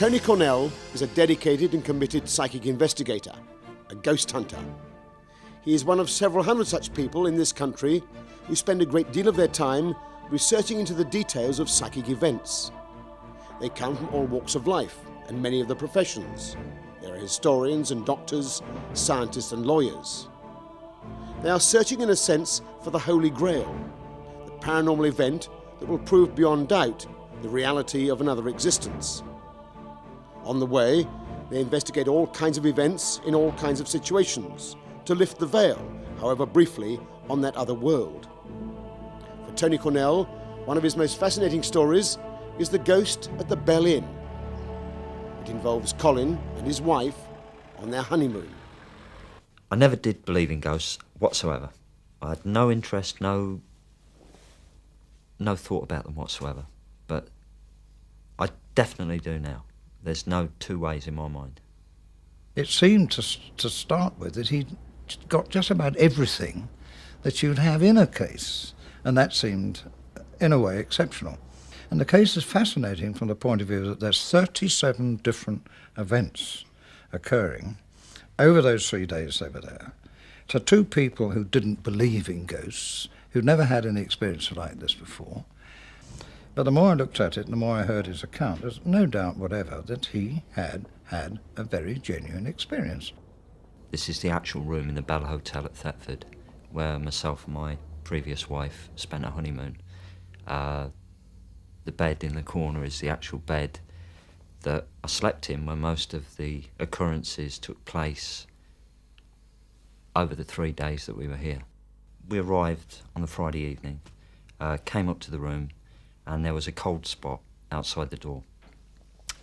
Tony Cornell is a dedicated and committed psychic investigator, a ghost hunter. He is one of several hundred such people in this country who spend a great deal of their time researching into the details of psychic events. They come from all walks of life and many of the professions. There are historians and doctors, scientists and lawyers. They are searching in a sense for the Holy Grail, the paranormal event that will prove beyond doubt the reality of another existence. On the way, they investigate all kinds of events in all kinds of situations to lift the veil, however briefly, on that other world. For Tony Cornell, one of his most fascinating stories is the ghost at the Bell Inn. It involves Colin and his wife on their honeymoon. I never did believe in ghosts whatsoever. I had no interest, no thought about them whatsoever. But I definitely do now. There's no two ways in my mind. It seemed to start with that he'd got just about everything that you'd have in a case, and that seemed, in a way, exceptional. And the case is fascinating from the point of view that there's 37 different events occurring over those 3 days they were there, to two people who didn't believe in ghosts, who'd never had any experience like this before. But the more I looked at it, the more I heard his account, there's no doubt whatever that he had had a very genuine experience. This is the actual room in the Bell Hotel at Thetford, where myself and my previous wife spent our honeymoon. The bed in the corner is the actual bed that I slept in when most of the occurrences took place over the 3 days that we were here. We arrived on the Friday evening, came up to the room, and there was a cold spot outside the door.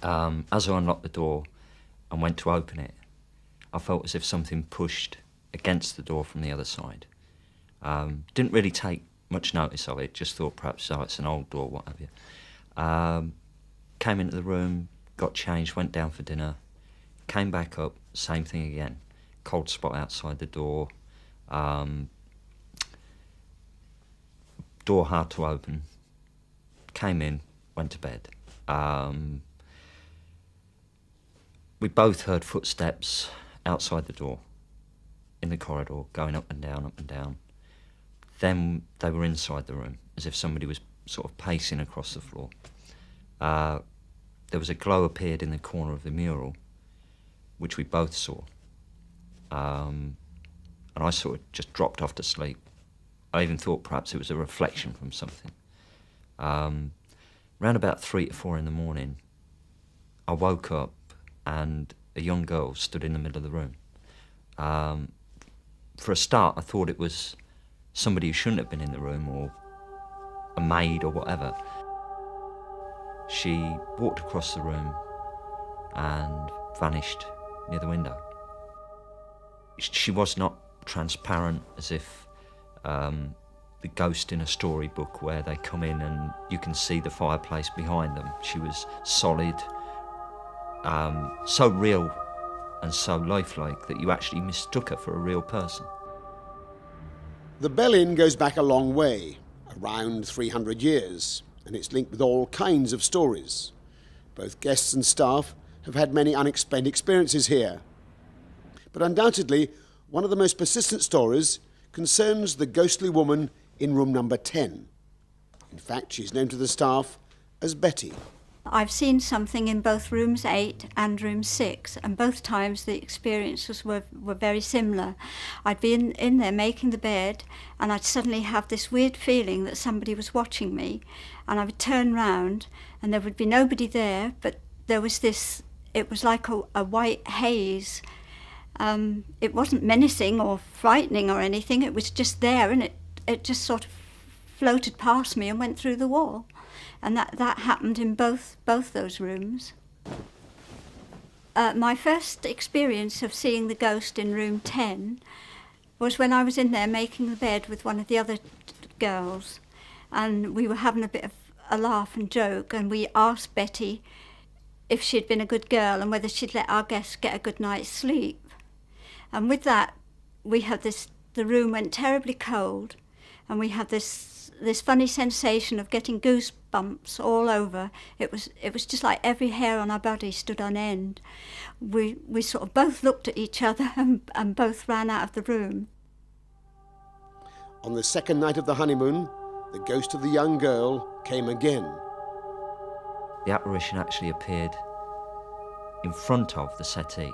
As I unlocked the door and went to open it, I felt as if something pushed against the door from the other side. Didn't really take much notice of it, just thought perhaps, oh, it's an old door, what have you. Came into the room, got changed, went down for dinner, came back up, same thing again. Cold spot outside the door, door hard to open, came in, went to bed. We both heard footsteps outside the door, in the corridor, going up and down, up and down. Then they were inside the room, as if somebody was sort of pacing across the floor. There was a glow appeared in the corner of the mural, which we both saw. And I sort of just dropped off to sleep. I even thought perhaps it was a reflection from something. Around about 3 to 4 in the morning, I woke up and a young girl stood in the middle of the room. For a start, I thought it was somebody who shouldn't have been in the room, or a maid or whatever. She walked across the room and vanished near the window. She was not transparent, as if the ghost in a storybook where they come in and you can see the fireplace behind them. She was solid, so real and so lifelike that you actually mistook her for a real person. The Bell Inn goes back a long way, around 300 years, and it's linked with all kinds of stories. Both guests and staff have had many unexplained experiences here. But undoubtedly, one of the most persistent stories concerns the ghostly woman in room number 10. In fact, she's known to the staff as Betty. I've seen something in both rooms 8 and room 6, and both times the experiences were very similar. I'd be in there making the bed, and I'd suddenly have this weird feeling that somebody was watching me, and I would turn round and there would be nobody there, but there was this, it was like a white haze. It wasn't menacing or frightening or anything, it was just there, and it just sort of floated past me and went through the wall. And that happened in both those rooms. My first experience of seeing the ghost in room 10 was when I was in there making the bed with one of the other girls, and we were having a bit of a laugh and joke, and we asked Betty if she'd been a good girl and whether she'd let our guests get a good night's sleep. And with that, we had this, the room went terribly cold, and we had this this funny sensation of getting goosebumps all over. It was just like every hair on our body stood on end. We sort of both looked at each other and both ran out of the room. On the second night of the honeymoon, the ghost of the young girl came again. The apparition actually appeared in front of the settee.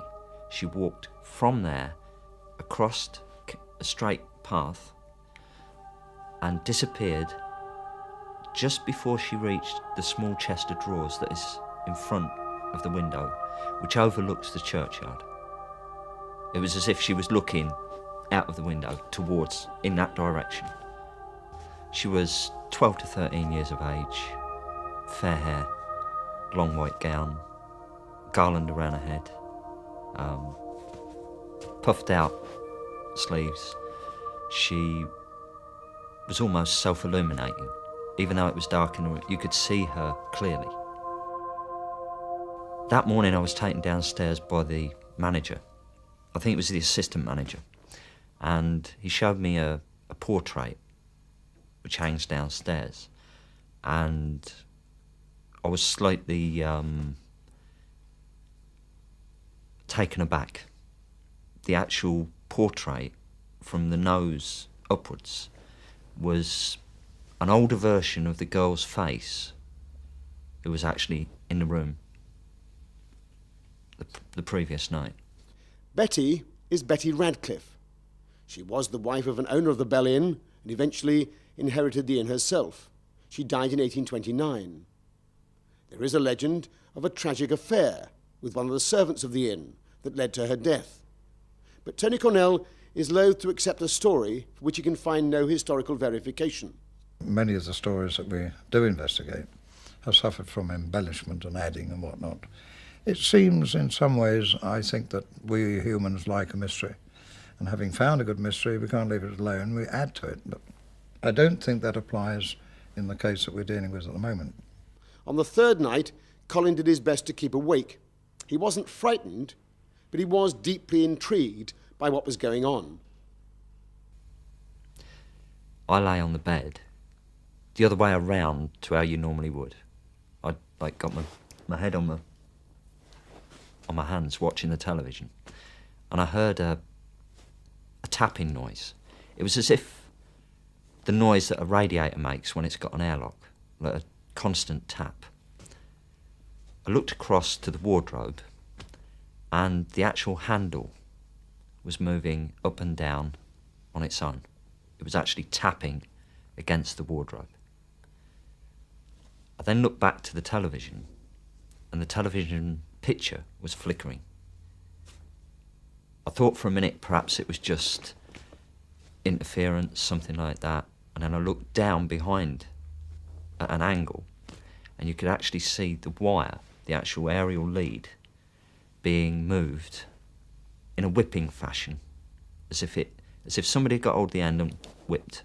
She walked from there across a straight path and disappeared just before she reached the small chest of drawers that is in front of the window, which overlooks the churchyard. It was as if she was looking out of the window towards, in that direction. She was 12 to 13 years of age, fair hair, long white gown, garland around her head, puffed out sleeves. She was almost self-illuminating. Even though it was dark in the room, you could see her clearly. That morning I was taken downstairs by the manager. I think it was the assistant manager. And he showed me a portrait which hangs downstairs. And I was slightly taken aback. The actual portrait from the nose upwards was an older version of the girl's face who was actually in the room the previous night. Betty is Betty Radcliffe. She was the wife of an owner of the Bell Inn and eventually inherited the inn herself. She died in 1829. There is a legend of a tragic affair with one of the servants of the inn that led to her death. But Tony Cornell is loath to accept a story for which he can find no historical verification. Many of the stories that we do investigate have suffered from embellishment and adding and whatnot. It seems in some ways, I think, that we humans like a mystery. And having found a good mystery, we can't leave it alone, we add to it. But I don't think that applies in the case that we're dealing with at the moment. On the third night, Colin did his best to keep awake. He wasn't frightened, but he was deeply intrigued by what was going on. I lay on the bed, the other way around to how you normally would. I'd got my head on my hands watching the television, and I heard a tapping noise. It was as if the noise that a radiator makes when it's got an airlock, like a constant tap. I looked across to the wardrobe, and the actual handle was moving up and down on its own. It was actually tapping against the wardrobe. I then looked back to the television, and the television picture was flickering. I thought for a minute perhaps it was just interference, something like that, and then I looked down behind at an angle, and you could actually see the wire, the actual aerial lead, being moved in a whipping fashion, as if somebody got hold of the end and whipped.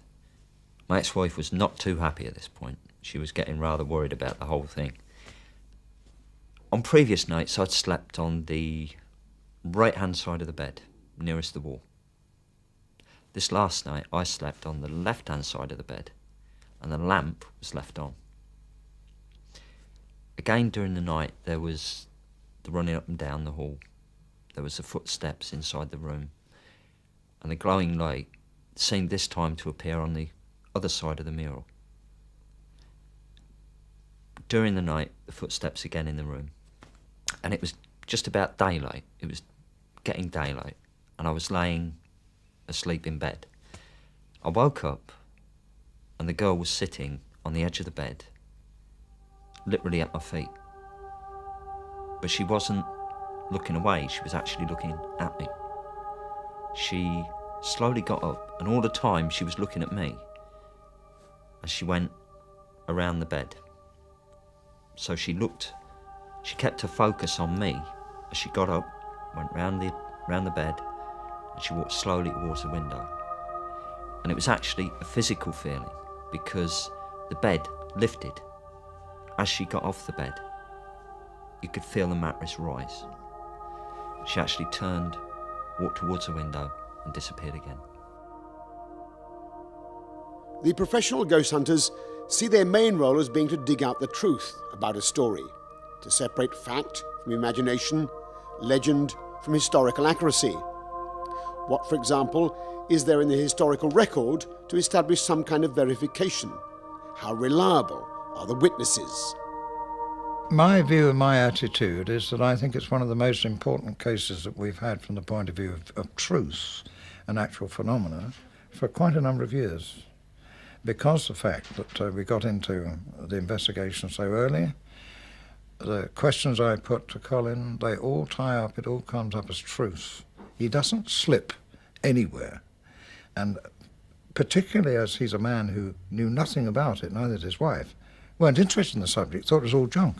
My ex-wife was not too happy at this point. She was getting rather worried about the whole thing. On previous nights, I'd slept on the right-hand side of the bed, nearest the wall. This last night, I slept on the left-hand side of the bed, and the lamp was left on. Again, during the night, there was the running up and down the hall. There was the footsteps inside the room, and the glowing light seemed this time to appear on the other side of the mural. During the night, the footsteps again in the room, and it was just about daylight. It was getting daylight, and I was laying asleep in bed. I woke up, and the girl was sitting on the edge of the bed, literally at my feet. But she wasn't looking away, she was actually looking at me. She slowly got up, and all the time she was looking at me as she went around the bed. So she kept her focus on me as she got up, went round the bed, and she walked slowly towards the window. And it was actually a physical feeling, because the bed lifted. As she got off the bed, you could feel the mattress rise. She actually turned, walked towards the window, and disappeared again. The professional ghost hunters see their main role as being to dig out the truth about a story, to separate fact from imagination, legend from historical accuracy. What, for example, is there in the historical record to establish some kind of verification? How reliable are the witnesses? My view and my attitude is that I think it's one of the most important cases that we've had from the point of view of truth and actual phenomena for quite a number of years. Because the fact that we got into the investigation so early, the questions I put to Colin, they all tie up, it all comes up as truth. He doesn't slip anywhere. And particularly as he's a man who knew nothing about it, neither did his wife, weren't interested in the subject, thought it was all junk.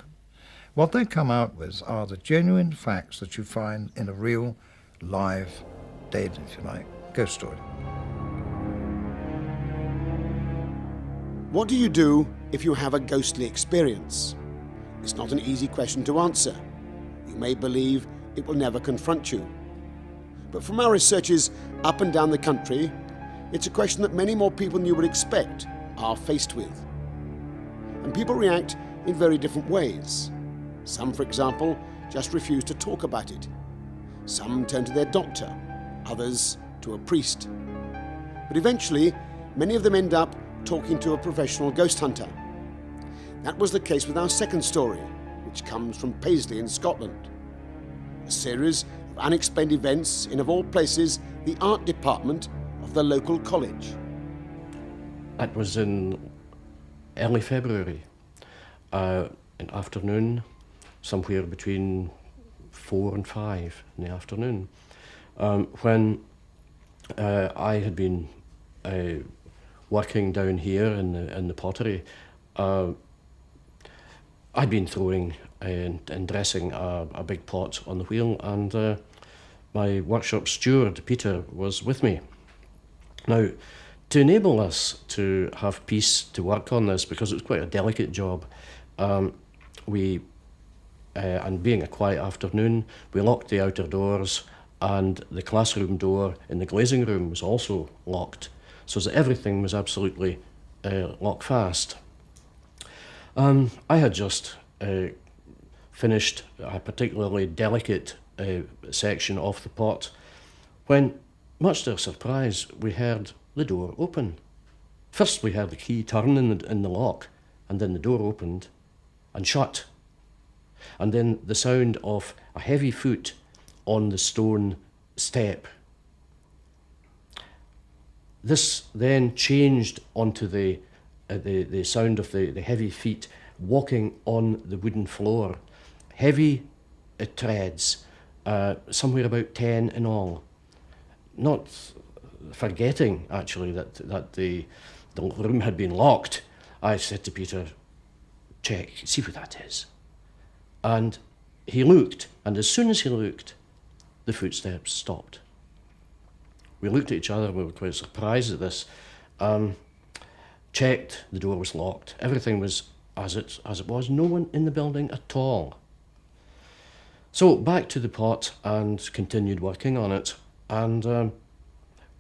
What they come out with are the genuine facts that you find in a real, live, dead, if you like, ghost story. What do you do if you have a ghostly experience? It's not an easy question to answer. You may believe it will never confront you. But from our researches up and down the country, it's a question that many more people than you would expect are faced with. And people react in very different ways. Some, for example, just refuse to talk about it. Some turn to their doctor, others to a priest. But eventually, many of them end up talking to a professional ghost hunter. That was the case with our second story, which comes from Paisley in Scotland. A series of unexplained events in, of all places, the art department of the local college. It was in early February, in afternoon, somewhere between 4 and 5 in the afternoon, when I had been working down here in the pottery. I'd been throwing and dressing a big pot on the wheel, and my workshop steward, Peter, was with me. Now, to enable us to have peace to work on this, because it was quite a delicate job, and being a quiet afternoon, we locked the outer doors, and the classroom door in the glazing room was also locked, so that everything was absolutely locked fast. I had just finished a particularly delicate section of the pot when, much to our surprise, we heard the door open. First we heard the key turn in the lock, and then the door opened and shut. And then the sound of a heavy foot on the stone step. This then changed onto the sound of the heavy feet walking on the wooden floor. Heavy treads, somewhere about 10 in all. Not forgetting, actually, that the room had been locked, I said to Peter, check, see what that is. And he looked, and as soon as he looked, the footsteps stopped. We looked at each other, we were quite surprised at this. Checked, the door was locked, everything was as it was, no one in the building at all. So back to the pot and continued working on it, and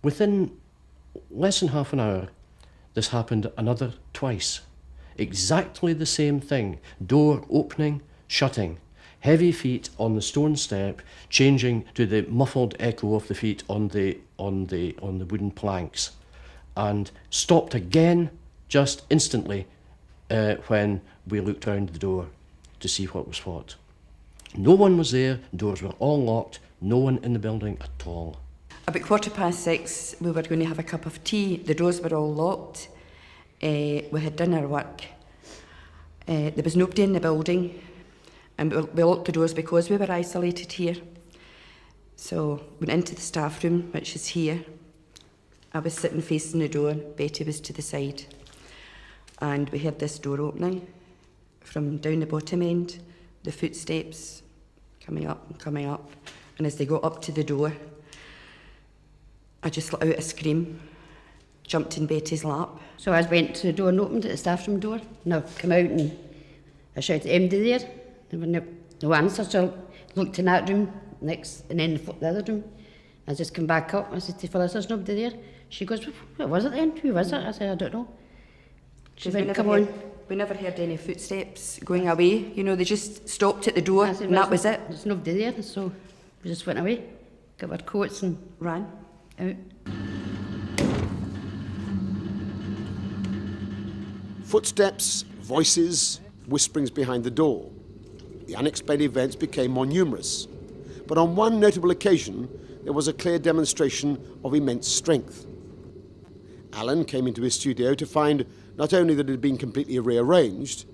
within less than half an hour, this happened another twice. Exactly the same thing, door opening, shutting, heavy feet on the stone step, changing to the muffled echo of the feet on the wooden planks, and stopped again just instantly when we looked round the door to see what was what. No one was there, doors were all locked, no one in the building at all. About 6:15, we were going to have a cup of tea. The doors were all locked. We had done our work. There was nobody in the building, and we locked the doors because we were isolated here. So went into the staff room, which is here. I was sitting facing the door, Betty was to the side. And we heard this door opening from down the bottom end, the footsteps coming up and coming up. And as they got up to the door, I just let out a scream, jumped in Betty's lap. So I went to the door and opened it, the staff room door, and I came out and I shouted, "Anybody there?" There was no answer, so I looked in that room next, and then the other room. I just came back up, I said to Phyllis, "There's nobody there." She goes, what was it then? Who was it? I said, I don't know. She 'Cause went, come on. We never heard any footsteps going away. You know, they just stopped at the door I said, and that was it. There's nobody there, so we just went away, got our coats and Ran. out. Footsteps, voices, whisperings behind the door. The unexplained events became more numerous. But on one notable occasion, there was a clear demonstration of immense strength. Alan came into his studio to find not only that it had been completely rearranged,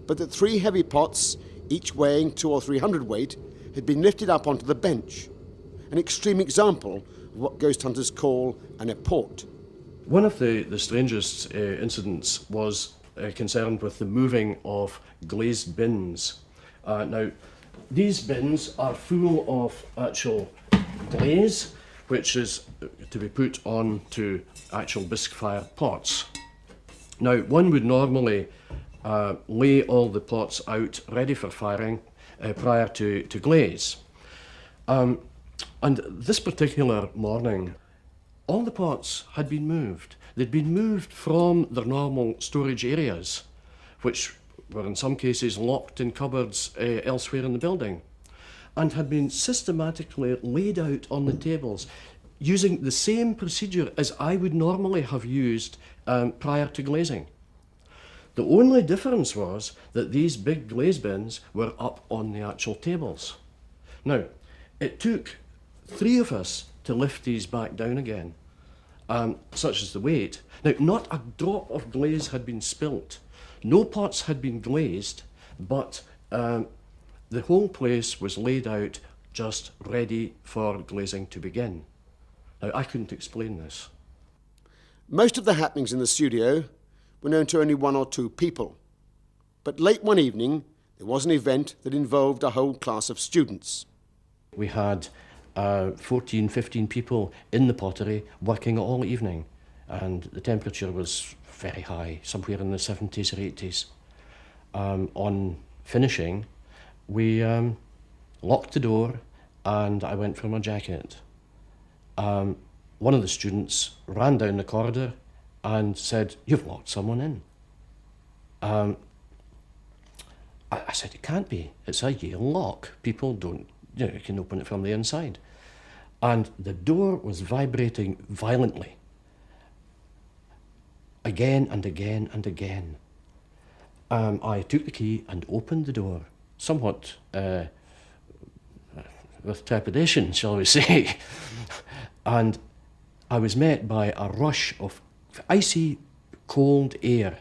but that 3 heavy pots, each weighing 200 or 300 weight, had been lifted up onto the bench. An extreme example of what ghost hunters call an apport. One of the strangest incidents was concerned with the moving of glazed bins. Now, these bins are full of actual glaze, which is to be put onto actual bisque fire pots. Now, one would normally lay all the pots out ready for firing prior to glaze. And this particular morning, all the pots had been moved. They'd been moved from their normal storage areas, which were in some cases locked in cupboards elsewhere in the building, and had been systematically laid out on the tables using the same procedure as I would normally have used prior to glazing. The only difference was that these big glaze bins were up on the actual tables. Now, it took 3 of us to lift these back down again, such as the weight. Now, not a drop of glaze had been spilt. No pots had been glazed, but the whole place was laid out just ready for glazing to begin. Now, I couldn't explain this. Most of the happenings in the studio were known to only 1 or 2 people. But late one evening, there was an event that involved a whole class of students. We had 14, 15 people in the pottery working all evening, and the temperature was very high, somewhere in the 70s or 80s. On finishing, we locked the door and I went for my jacket. One of the students ran down the corridor and said, "You've locked someone in." I said, "It can't be. It's a Yale lock. People don't, you can open it from the inside." And the door was vibrating violently. Again and again and again. I took the key and opened the door, somewhat with trepidation, shall we say. And I was met by a rush of icy, cold air.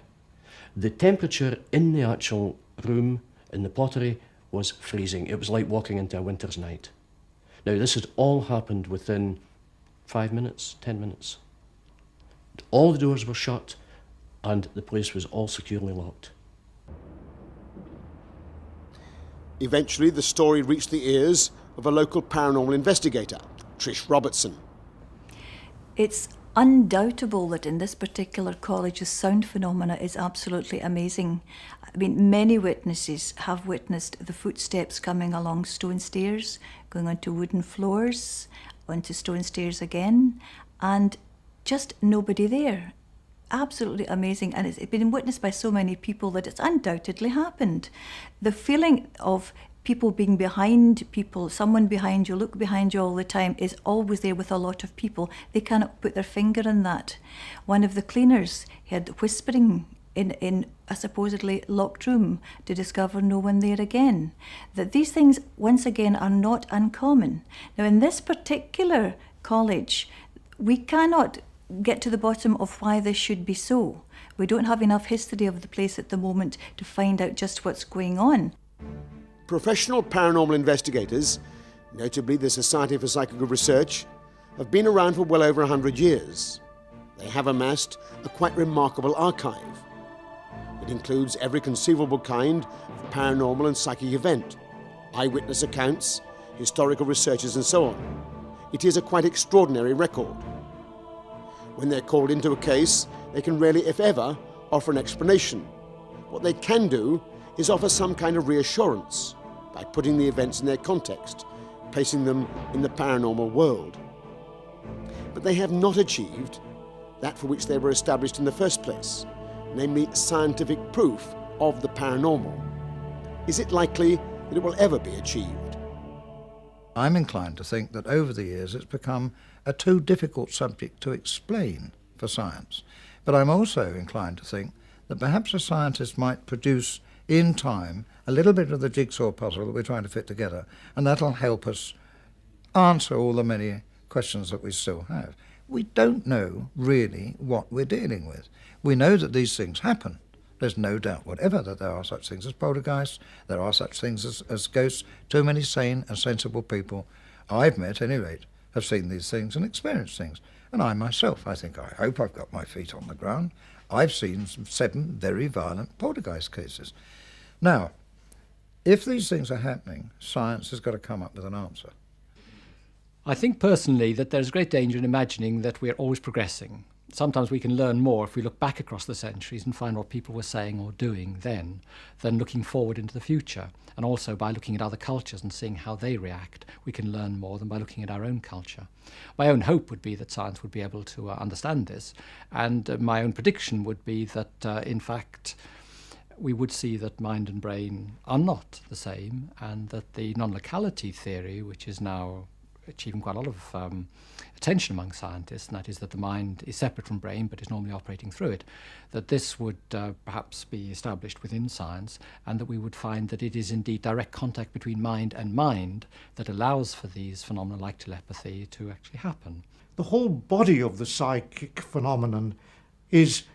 The temperature in the actual room, in the pottery, was freezing. It was like walking into a winter's night. Now, this had all happened within 5 minutes, 10 minutes. All the doors were shut and the place was all securely locked. Eventually, the story reached the ears of a local paranormal investigator, Trish Robertson. It's undoubtable that in this particular college the sound phenomena is absolutely amazing. I mean, many witnesses have witnessed the footsteps coming along stone stairs, going onto wooden floors, onto stone stairs again, and just nobody there. Absolutely amazing, and it's been witnessed by so many people that it's undoubtedly happened. The feeling of people being behind people, someone behind you, look behind you all the time, is always there with a lot of people. They cannot put their finger on that. One of the cleaners had whispering in a supposedly locked room to discover no one there again. That these things, once again, are not uncommon. Now, in this particular college, we cannot get to the bottom of why this should be so. We don't have enough history of the place at the moment to find out just what's going on. Professional paranormal investigators, notably the Society for Psychical Research, have been around for well over 100 years. They have amassed a quite remarkable archive. It includes every conceivable kind of paranormal and psychic event, eyewitness accounts, historical researches and so on. It is a quite extraordinary record. When they're called into a case, they can rarely, if ever, offer an explanation. What they can do is offer some kind of reassurance by putting the events in their context, placing them in the paranormal world. But they have not achieved that for which they were established in the first place, namely scientific proof of the paranormal. Is it likely that it will ever be achieved? I'm inclined to think that over the years it's become a too difficult subject to explain for science. But I'm also inclined to think that perhaps a scientist might produce in time a little bit of the jigsaw puzzle that we're trying to fit together, and that'll help us answer all the many questions that we still have. We don't know really what we're dealing with. We know that these things happen. There's no doubt whatever that there are such things as poltergeists, there are such things as ghosts. Too many sane and sensible people I've met, at any rate, have seen these things and experienced things. And I myself, I hope I've got my feet on the ground. I've seen 7 very violent poltergeist cases. Now, if these things are happening, science has got to come up with an answer. I think personally that there's great danger in imagining that we're always progressing. Sometimes we can learn more if we look back across the centuries and find what people were saying or doing then than looking forward into the future. And also by looking at other cultures and seeing how they react, we can learn more than by looking at our own culture. My own hope would be that science would be able to understand this, and my own prediction would be that in fact we would see that mind and brain are not the same, and that the non-locality theory, which is now achieving quite a lot of attention among scientists, and that is that the mind is separate from brain but is normally operating through it, that this would perhaps be established within science, and that we would find that it is indeed direct contact between mind and mind that allows for these phenomena like telepathy to actually happen. The whole body of the psychic phenomenon is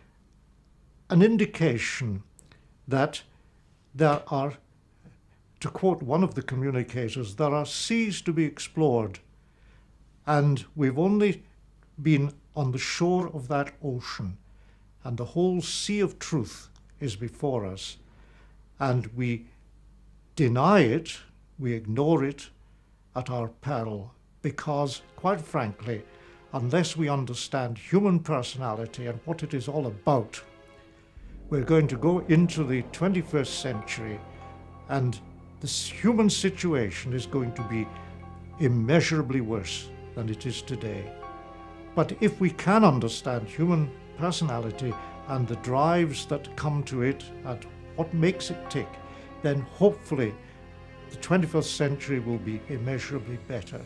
an indication that there are, to quote one of the communicators, there are seas to be explored, and we've only been on the shore of that ocean, and the whole sea of truth is before us, and we deny it, we ignore it at our peril, because, quite frankly, unless we understand human personality and what it is all about, we're going to go into the 21st century, and this human situation is going to be immeasurably worse than it is today. But if we can understand human personality and the drives that come to it and what makes it tick, then hopefully the 21st century will be immeasurably better.